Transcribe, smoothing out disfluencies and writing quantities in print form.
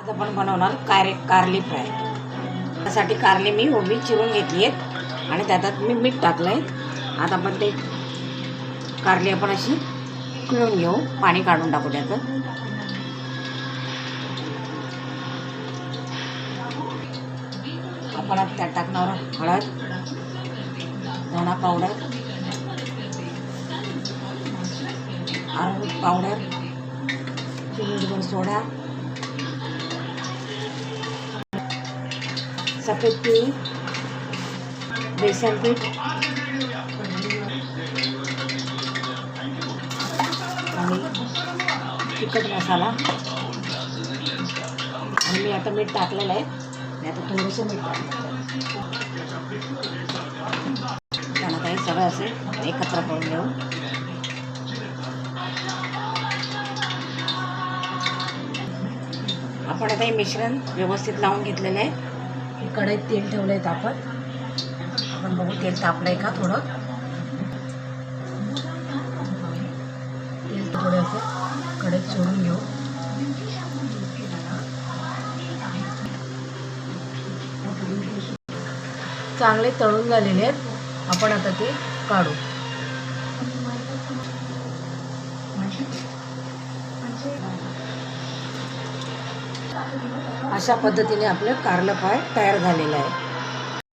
आज आपण बनवणार कारली फ्राय। त्यासाठी कारली मी उभी चिरून घेतली आहेत आणि त्यात मी मीठ टाकलंय। आता आपण ते कारली आपण अशी पिळून घेऊ, पाणी काढून टाकू त्याचं। आपण आता त्यात टाकणार हळद, धना पावडर, अरवट पावडर, चिमूटभर सोडा, सफेद तीळ, बेसन पीठ आणि तिखट मसाला। आणि मी आता मीठ टाकलेलं आहे। मी आता थोडंसं मीठ टाकलं। त्यानंतर हे सगळं असे एकत्र करून घेऊ। आपण आता हे मिश्रण व्यवस्थित लावून घेतलेलं आहे। कढईत तेल ठेवलं आहे तापत। आपण बघू तेल तापलं आहे का थोडं। तेल थोडंसं कढईत सोडून घेऊ। चांगले तळून झालेले आहेत। आपण आता ते काढू। अशा पद्धतीने आपलं कारलं फ्राय तयार झालेलं आहे।